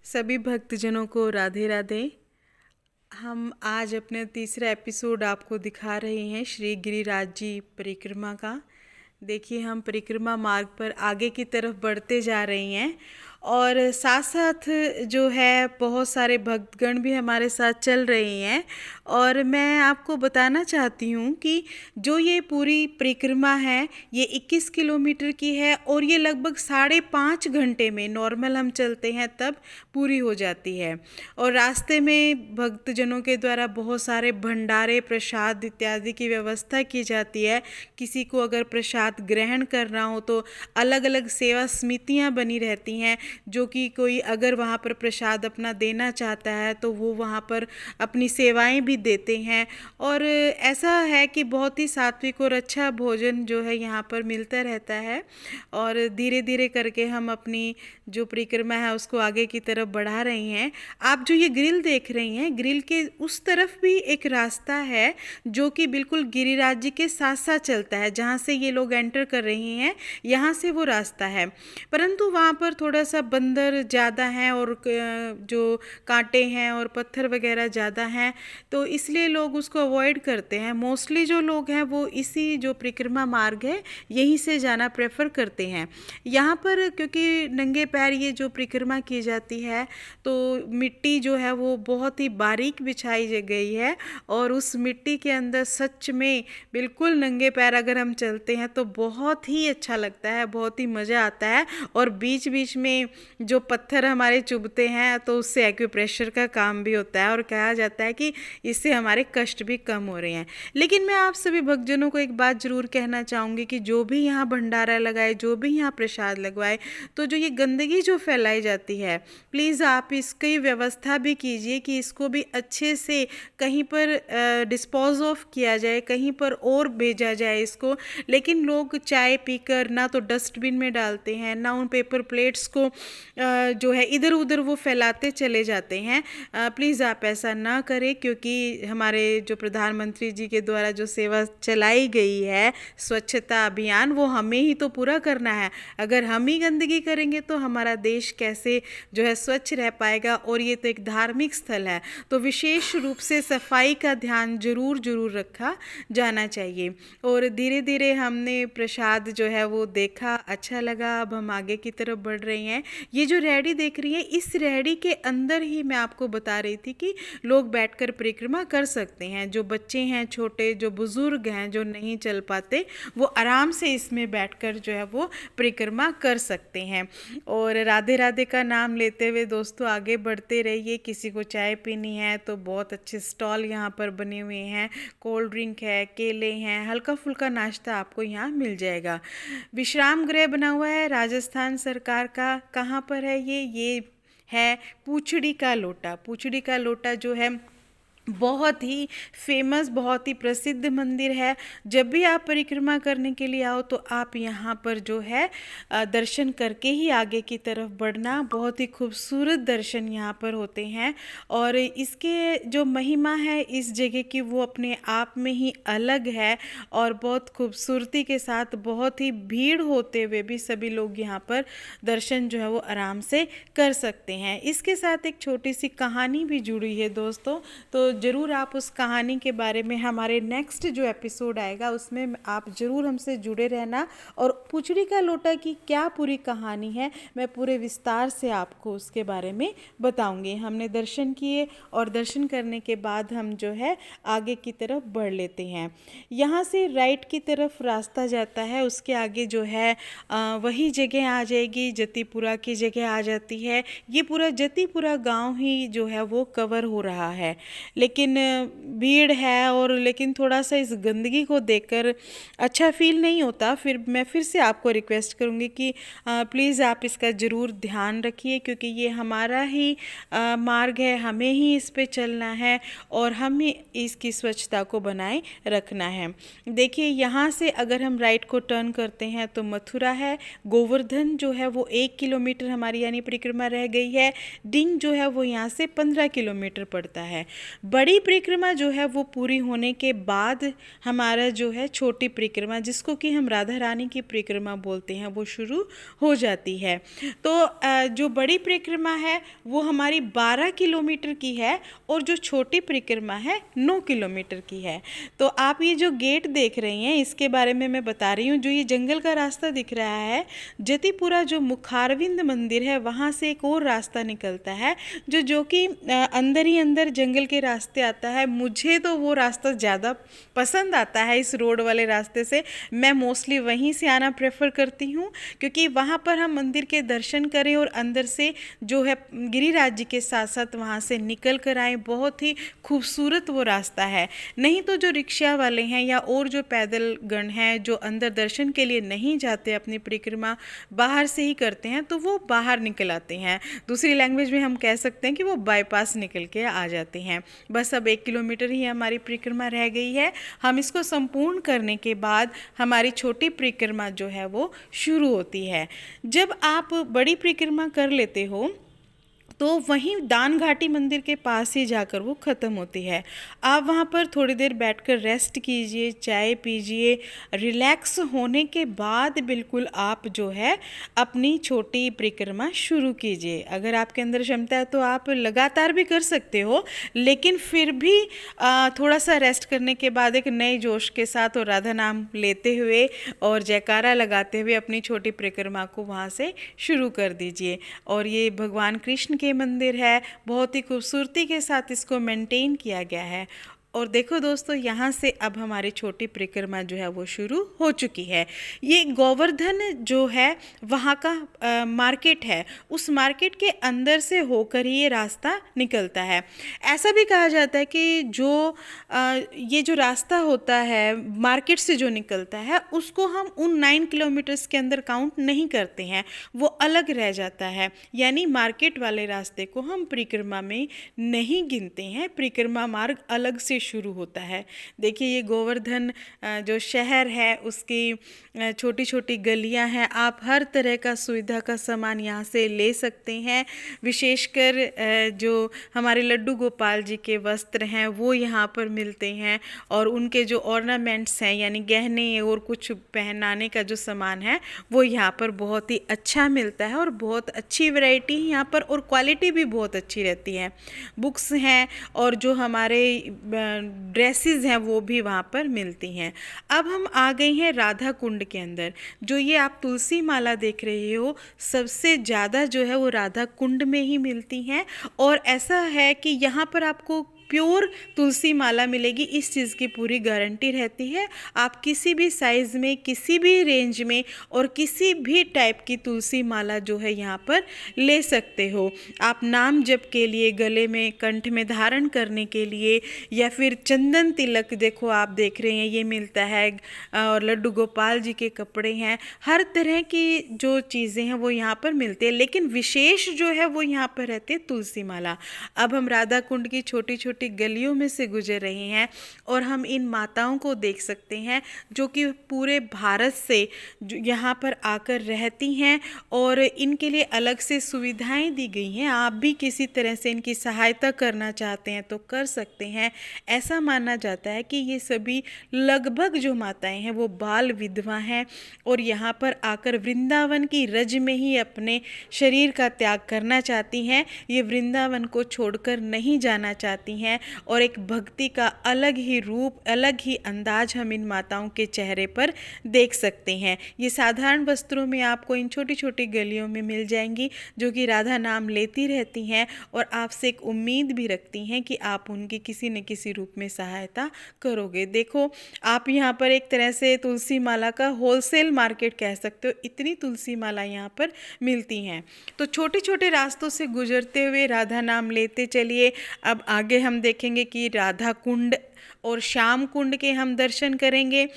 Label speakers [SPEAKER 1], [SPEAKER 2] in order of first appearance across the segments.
[SPEAKER 1] सभी भक्तजनों को राधे राधे। हम आज अपने तीसरा एपिसोड आपको दिखा रहे हैं श्री गिरिराज जी परिक्रमा का। देखिए, हम परिक्रमा मार्ग पर आगे की तरफ बढ़ते जा रहे हैं और साथ साथ जो है बहुत सारे भक्तगण भी हमारे साथ चल रहे हैं। और मैं आपको बताना चाहती हूँ कि जो ये पूरी परिक्रमा है ये 21 किलोमीटर की है और ये लगभग 5.5 घंटे में, नॉर्मल हम चलते हैं तब पूरी हो जाती है। और रास्ते में भक्तजनों के द्वारा बहुत सारे भंडारे, प्रसाद इत्यादि की व्यवस्था की जाती है। किसी को अगर प्रसाद ग्रहण करना हो तो अलग अलग सेवा समितियां बनी रहती हैं, जो कि कोई अगर वहाँ पर प्रसाद अपना देना चाहता है तो वो वहाँ पर अपनी सेवाएं भी देते हैं। और ऐसा है कि बहुत ही सात्विक और अच्छा भोजन जो है यहाँ पर मिलता रहता है। और धीरे धीरे करके हम अपनी जो परिक्रमा है उसको आगे की तरफ बढ़ा रही हैं। आप जो ये ग्रिल देख रही हैं, ग्रिल के उस तरफ भी एक रास्ता है जो कि बिल्कुल गिरिराज जी के साथ साथ चलता है। जहाँ से ये लोग एंटर कर रहे हैं यहाँ से वो रास्ता है, परंतु वहाँ पर थोड़ा सा बंदर ज़्यादा हैं और जो कांटे हैं और पत्थर वगैरह ज़्यादा हैं, तो इसलिए लोग उसको अवॉइड करते हैं। मोस्टली जो लोग हैं वो इसी जो परिक्रमा मार्ग है यहीं से जाना प्रेफर करते हैं। यहाँ पर क्योंकि नंगे पैर ये जो परिक्रमा की जाती है तो मिट्टी जो है वो बहुत ही बारीक बिछाई गई है और उस मिट्टी के अंदर सच में बिल्कुल नंगे पैर अगर हम चलते हैं तो बहुत ही अच्छा लगता है, बहुत ही मज़ा आता है। और बीच बीच में जो पत्थर हमारे चुभते हैं तो उससे एक्यूप्रेशर का काम भी होता है और कहा जाता है कि इससे हमारे कष्ट भी कम हो रहे हैं। लेकिन मैं आप सभी भक्तजनों को एक बात ज़रूर कहना चाहूँगी कि जो भी यहाँ भंडारा लगाए, जो भी यहाँ प्रसाद लगवाए, तो जो ये गंदगी जो फैलाई जाती है, प्लीज़ आप इसकी व्यवस्था भी कीजिए कि इसको भी अच्छे से कहीं पर डिस्पोज ऑफ किया जाए, कहीं पर और भेजा जाए इसको। लेकिन लोग चाय पीकर ना तो डस्टबिन में डालते हैं, ना उन पेपर प्लेट्स को जो है इधर उधर वो फैलाते चले जाते हैं। प्लीज़ आप ऐसा ना करें, क्योंकि हमारे जो प्रधानमंत्री जी के द्वारा जो सेवा चलाई गई है स्वच्छता अभियान, वो हमें ही तो पूरा करना है। अगर हम ही गंदगी करेंगे तो हमारा देश कैसे जो है स्वच्छ रह पाएगा। और ये तो एक धार्मिक स्थल है, तो विशेष रूप से सफाई का ध्यान जरूर जरूर रखा जाना चाहिए। और धीरे धीरे हमने प्रसाद जो है वो देखा, अच्छा लगा। अब हम आगे की तरफ बढ़ रहे हैं। ये जो रेहड़ी देख रही है, इस रेहड़ी के अंदर ही मैं आपको बता रही थी कि लोग बैठकर परिक्रमा कर सकते हैं। जो बच्चे हैं छोटे, जो बुजुर्ग हैं, जो नहीं चल पाते, वो आराम से इसमें बैठकर जो है वो परिक्रमा कर सकते हैं। और राधे राधे का नाम लेते हुए दोस्तों आगे बढ़ते रहिए। किसी को चाय पीनी है तो बहुत अच्छे स्टॉल यहाँ पर बने हुए हैं, कोल्ड ड्रिंक है, केले हैं, हल्का फुल्का नाश्ता आपको यहाँ मिल जाएगा। विश्राम गृह बना हुआ है राजस्थान सरकार का। कहाँ पर है ये है पूछड़ी का लोटा। पूछड़ी का लोटा जो है बहुत ही फेमस, बहुत ही प्रसिद्ध मंदिर है। जब भी आप परिक्रमा करने के लिए आओ तो आप यहाँ पर जो है दर्शन करके ही आगे की तरफ बढ़ना। बहुत ही खूबसूरत दर्शन यहाँ पर होते हैं और इसके जो महिमा है इस जगह की वो अपने आप में ही अलग है। और बहुत खूबसूरती के साथ, बहुत ही भीड़ होते हुए भी सभी लोग यहाँ पर दर्शन जो है वो आराम से कर सकते हैं। इसके साथ एक छोटी सी कहानी भी जुड़ी है दोस्तों, तो ज़रूर आप उस कहानी के बारे में हमारे नेक्स्ट जो एपिसोड आएगा उसमें आप ज़रूर हमसे जुड़े रहना। और पूछड़ी का लोटा की क्या पूरी कहानी है मैं पूरे विस्तार से आपको उसके बारे में बताऊंगी। हमने दर्शन किए और दर्शन करने के बाद हम जो है आगे की तरफ बढ़ लेते हैं। यहाँ से राइट की तरफ रास्ता जाता है, उसके आगे जो है वही जगह आ जाएगी, जतीपुरा की जगह आ जाती है। ये पूरा जतीपुरा गाँव ही जो है वो कवर हो रहा है। लेकिन भीड़ है और लेकिन थोड़ा सा इस गंदगी को देखकर अच्छा फील नहीं होता। फिर मैं फिर से आपको रिक्वेस्ट करूँगी कि प्लीज़ आप इसका ज़रूर ध्यान रखिए, क्योंकि ये हमारा ही मार्ग है, हमें ही इस पे चलना है और हमें इसकी स्वच्छता को बनाए रखना है। देखिए, यहाँ से अगर हम राइट को टर्न करते हैं तो मथुरा है। गोवर्धन जो है वो 1 किलोमीटर हमारी यानी परिक्रमा रह गई है। डिंग जो है वो यहाँ से 15 किलोमीटर पड़ता है। बड़ी परिक्रमा जो है वो पूरी होने के बाद हमारा जो है छोटी परिक्रमा, जिसको कि हम राधा रानी की परिक्रमा बोलते हैं, वो शुरू हो जाती है। तो जो बड़ी परिक्रमा है वो हमारी 12 किलोमीटर की है और जो छोटी परिक्रमा है 9 किलोमीटर की है। तो आप ये जो गेट देख रही हैं इसके बारे में मैं बता रही हूँ। जो ये जंगल का रास्ता दिख रहा है, जतिपुरा जो मुखारविंद मंदिर है वहाँ से एक और रास्ता निकलता है जो कि अंदर ही अंदर जंगल के रास्ते आता है। मुझे तो वो रास्ता ज़्यादा पसंद आता है इस रोड वाले रास्ते से। मैं मोस्टली वहीं से आना प्रेफर करती हूँ, क्योंकि वहाँ पर हम मंदिर के दर्शन करें और अंदर से जो है गिरिराज जी के साथ साथ वहाँ से निकल कर आए। बहुत ही खूबसूरत वो रास्ता है। नहीं तो जो रिक्शा वाले हैं या और जो पैदल गण हैं जो अंदर दर्शन के लिए नहीं जाते, अपनी परिक्रमा बाहर से ही करते हैं, तो वो बाहर निकल आते हैं। दूसरी लैंग्वेज में हम कह सकते हैं कि वो बाईपास निकल के आ जाते हैं। बस अब 1 किलोमीटर ही हमारी परिक्रमा रह गई है। हम इसको संपूर्ण करने के बाद हमारी छोटी परिक्रमा जो है वो शुरू होती है। जब आप बड़ी परिक्रमा कर लेते हो तो वहीं दान घाटी मंदिर के पास ही जाकर वो ख़त्म होती है। आप वहाँ पर थोड़ी देर बैठकर रेस्ट कीजिए, चाय पीजिए। रिलैक्स होने के बाद बिल्कुल आप जो है अपनी छोटी परिक्रमा शुरू कीजिए। अगर आपके अंदर क्षमता है तो आप लगातार भी कर सकते हो, लेकिन फिर भी थोड़ा सा रेस्ट करने के बाद एक नए जोश के साथ और राधा नाम लेते हुए और जयकारा लगाते हुए अपनी छोटी परिक्रमा को वहाँ से शुरू कर दीजिए। और ये भगवान कृष्ण के मंदिर है, बहुत ही खूबसूरती के साथ इसको मेंटेन किया गया है। और देखो दोस्तों, यहाँ से अब हमारी छोटी परिक्रमा जो है वो शुरू हो चुकी है। ये गोवर्धन जो है वहाँ का मार्केट है, उस मार्केट के अंदर से होकर ही ये रास्ता निकलता है। ऐसा भी कहा जाता है कि जो ये जो रास्ता होता है मार्केट से जो निकलता है उसको हम उन 9 किलोमीटर्स के अंदर काउंट नहीं करते हैं, वो अलग रह जाता है। यानी मार्केट वाले रास्ते को हम परिक्रमा में नहीं गिनते हैं, परिक्रमा मार्ग अलग से शुरू होता है। देखिए ये गोवर्धन जो शहर है उसकी छोटी छोटी गलियां हैं। आप हर तरह का सुविधा का सामान यहाँ से ले सकते हैं। विशेषकर जो हमारे लड्डू गोपाल जी के वस्त्र हैं वो यहाँ पर मिलते हैं, और उनके जो ऑर्नामेंट्स हैं यानी गहने और कुछ पहनाने का जो सामान है वो यहाँ पर बहुत ही अच्छा मिलता है और बहुत अच्छी वैरायटी है यहाँ पर, और क्वालिटी भी बहुत अच्छी रहती है। बुक्स हैं और जो हमारे ड्रेसेस हैं वो भी वहाँ पर मिलती हैं। अब हम आ गए हैं राधा कुंड के अंदर। जो ये आप तुलसी माला देख रहे हो सबसे ज़्यादा जो है वो राधा कुंड में ही मिलती हैं, और ऐसा है कि यहाँ पर आपको प्योर तुलसी माला मिलेगी, इस चीज़ की पूरी गारंटी रहती है। आप किसी भी साइज़ में, किसी भी रेंज में और किसी भी टाइप की तुलसी माला जो है यहाँ पर ले सकते हो। आप नाम जप के लिए, गले में, कंठ में धारण करने के लिए, या फिर चंदन तिलक देखो आप देख रहे हैं ये मिलता है, और लड्डू गोपाल जी के कपड़े हैं, हर तरह की जो चीज़ें हैं वो यहाँ पर मिलती है। लेकिन विशेष जो है वो यहाँ पर रहती है तुलसी माला। अब हम राधा कुंड की छोटी छोटी गलियों में से गुजर रहे हैं और हम इन माताओं को देख सकते हैं जो कि पूरे भारत से यहाँ पर आकर रहती हैं, और इनके लिए अलग से सुविधाएं दी गई हैं। आप भी किसी तरह से इनकी सहायता करना चाहते हैं तो कर सकते हैं। ऐसा माना जाता है कि ये सभी लगभग जो माताएं हैं वो बाल विधवा हैं और यहाँ पर आकर वृंदावन की रज में ही अपने शरीर का त्याग करना चाहती हैं। ये वृंदावन को छोड़कर नहीं जाना चाहती हैं, और एक भक्ति का अलग ही रूप, अलग ही अंदाज हम इन माताओं के चेहरे पर देख सकते हैं। ये साधारण वस्त्रों में आपको इन छोटी छोटी गलियों में मिल जाएंगी, जो कि राधा नाम लेती रहती हैं और आपसे एक उम्मीद भी रखती हैं कि आप उनकी किसी न किसी रूप में सहायता करोगे। देखो आप यहाँ पर एक तरह से तुलसी माला का होलसेल मार्केट कह सकते हो, इतनी तुलसी माला यहाँ पर मिलती हैं। तो छोटे छोटे रास्तों से गुजरते हुए राधा नाम लेते चलिए। अब आगे हम देखेंगे कि राधा कुंड और श्याम कुंड के हम दर्शन करेंगे।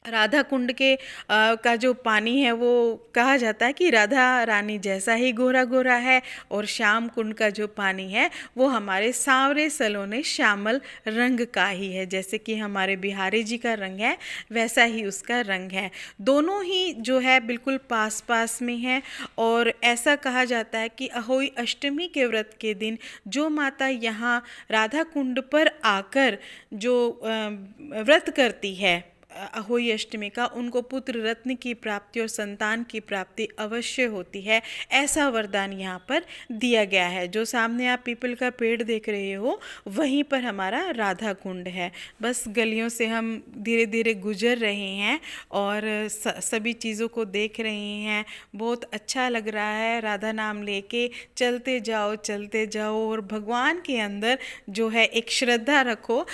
[SPEAKER 1] राधा कुंड के का जो पानी है वो कहा जाता है कि राधा रानी जैसा ही गोरा गोरा है, और श्याम कुंड का जो पानी है वो हमारे सांवरे सलोने श्यामल रंग का ही है। जैसे कि हमारे बिहारी जी का रंग है वैसा ही उसका रंग है। दोनों ही जो है बिल्कुल पास पास में है। और ऐसा कहा जाता है कि अहोई अष्टमी के व्रत के दिन जो माता यहाँ राधा कुंड पर आकर जो व्रत करती है अहोई अष्टमी का, उनको पुत्र रत्न की प्राप्ति और संतान की प्राप्ति अवश्य होती है। ऐसा वरदान यहाँ पर दिया गया है। जो सामने आप पीपल का पेड़ देख रहे हो वहीं पर हमारा राधा कुंड है। बस गलियों से हम धीरे धीरे गुजर रहे हैं और सभी चीज़ों को देख रहे हैं। बहुत अच्छा लग रहा है। राधा नाम लेके चलते जाओ और भगवान के अंदर जो है एक श्रद्धा रखो।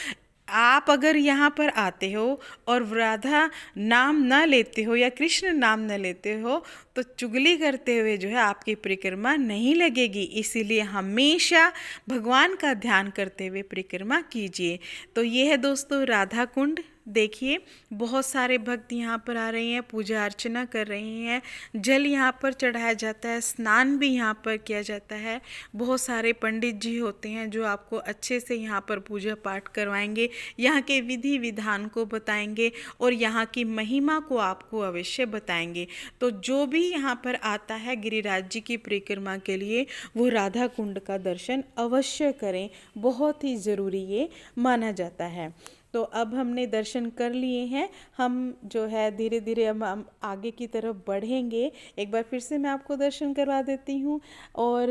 [SPEAKER 1] आप अगर यहाँ पर आते हो और राधा नाम न लेते हो या कृष्ण नाम न लेते हो तो चुगली करते हुए जो है आपकी परिक्रमा नहीं लगेगी। इसीलिए हमेशा भगवान का ध्यान करते हुए परिक्रमा कीजिए। तो ये है दोस्तों राधा कुंड। देखिए बहुत सारे भक्त यहाँ पर आ रहे हैं, पूजा अर्चना कर रहे हैं, जल यहाँ पर चढ़ाया जाता है, स्नान भी यहाँ पर किया जाता है। बहुत सारे पंडित जी होते हैं जो आपको अच्छे से यहाँ पर पूजा पाठ करवाएंगे, यहाँ के विधि विधान को बताएंगे और यहाँ की महिमा को आपको अवश्य बताएंगे। तो जो भी यहाँ पर आता है गिरिराज जी की परिक्रमा के लिए वो राधा कुंड का दर्शन अवश्य करें, बहुत ही ज़रूरी ये माना जाता है। तो अब हमने दर्शन कर लिए हैं, हम जो है धीरे धीरे हम आगे की तरफ बढ़ेंगे। एक बार फिर से मैं आपको दर्शन करवा देती हूँ और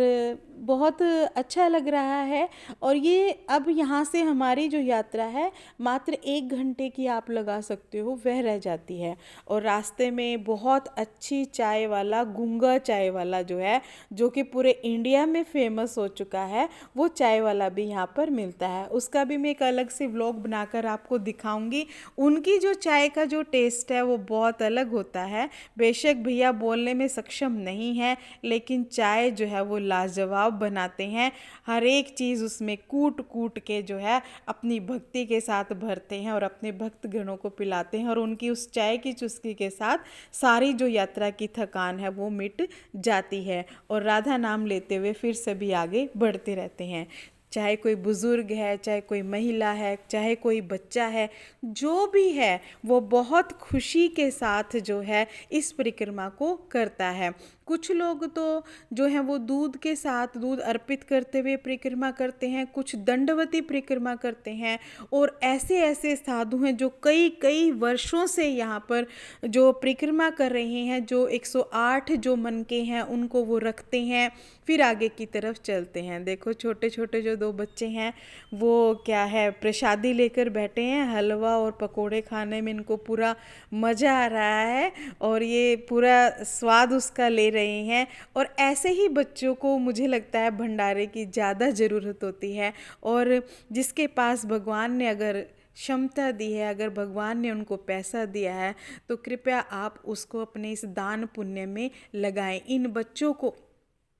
[SPEAKER 1] बहुत अच्छा लग रहा है। और ये अब यहाँ से हमारी जो यात्रा है मात्र 1 घंटे की आप लगा सकते हो वह रह जाती है। और रास्ते में बहुत अच्छी चाय वाला, गूंगा चाय वाला जो है, जो कि पूरे इंडिया में फेमस हो चुका है, वो चाय वाला भी यहाँ पर मिलता है। उसका भी मैं एक अलग से व्लॉग बनाकर आपको दिखाऊंगी। उनकी जो चाय का जो टेस्ट है वो बहुत अलग होता है। बेशक भैया बोलने में सक्षम नहीं है, लेकिन चाय जो है वो लाजवाब बनाते हैं। हर एक चीज़ उसमें कूट कूट के जो है अपनी भक्ति के साथ भरते हैं और अपने भक्तगणों को पिलाते हैं। और उनकी उस चाय की चुस्की के साथ सारी जो यात्रा की थकान है वो मिट जाती है और राधा नाम लेते हुए फिर सभी आगे बढ़ते रहते हैं। चाहे कोई बुज़ुर्ग है, चाहे कोई महिला है, चाहे कोई बच्चा है, जो भी है वो बहुत खुशी के साथ जो है इस परिक्रमा को करता है। कुछ लोग तो जो हैं वो दूध के साथ दूध अर्पित करते हुए परिक्रमा करते हैं, कुछ दंडवती परिक्रमा करते हैं। और ऐसे ऐसे साधु हैं जो कई कई वर्षों से यहाँ पर जो परिक्रमा कर रहे हैं, जो 108 जो मन के हैं उनको वो रखते हैं, फिर आगे की तरफ चलते हैं। देखो छोटे छोटे जो 2 बच्चे हैं वो क्या है प्रसादी लेकर बैठे हैं, हलवा और पकोड़े खाने में इनको पूरा मज़ा आ रहा है और ये पूरा स्वाद उसका ले रहे हैं। और ऐसे ही बच्चों को मुझे लगता है भंडारे की ज़्यादा ज़रूरत होती है। और जिसके पास भगवान ने अगर क्षमता दी है, अगर भगवान ने उनको पैसा दिया है, तो कृपया आप उसको अपने इस दान पुण्य में लगाएं। इन बच्चों को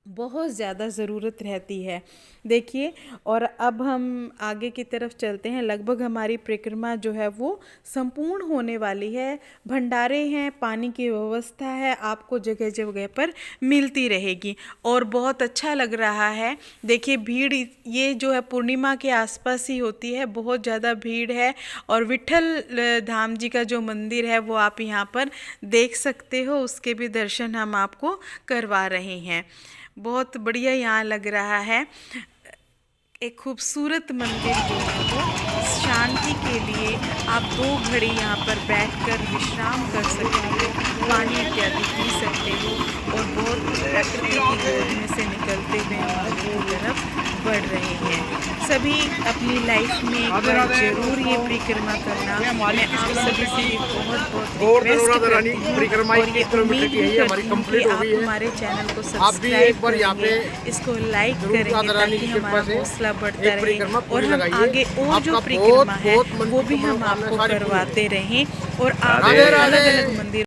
[SPEAKER 1] बहुत ज़्यादा ज़रूरत रहती है। देखिए और अब हम आगे की तरफ चलते हैं। लगभग हमारी परिक्रमा जो है वो संपूर्ण होने वाली है। भंडारे हैं, पानी की व्यवस्था है, आपको जगह जगह पर मिलती रहेगी और बहुत अच्छा लग रहा है। देखिए भीड़ ये जो है पूर्णिमा के आसपास ही होती है, बहुत ज़्यादा भीड़ है। और विट्ठल धाम जी का जो मंदिर है वो आप यहाँ पर देख सकते हो, उसके भी दर्शन हम आपको करवा रहे हैं। बहुत बढ़िया यहाँ लग रहा है। एक खूबसूरत मंदिर जो है वो शांति के लिए आप 2 घड़ी यहाँ पर बैठकर विश्राम कर सकते हो, पानी इत्यादि पी सकते हो और बहुत प्रकृति की गोद में से निकलते हुए हम आगे की तरफ बढ़ रहे हैं। सभी अपनी लाइफ में एक बार जरूर ये परिक्रमा करना मैं आप सभी से बहुत बहुत रिक्वेस्ट करती हूँ और ये उम्मीद भी करती हूँ कि आप हमारे चैनल को सब्सक्राइब करेंगे, इसको लाइक करेंगे ताकि हमारा हौसला बढ़ता रहे और हम आगे और जो परिक्रमा है वो भी हम आपको करवाते रहें और आप अलग अलग मंदिर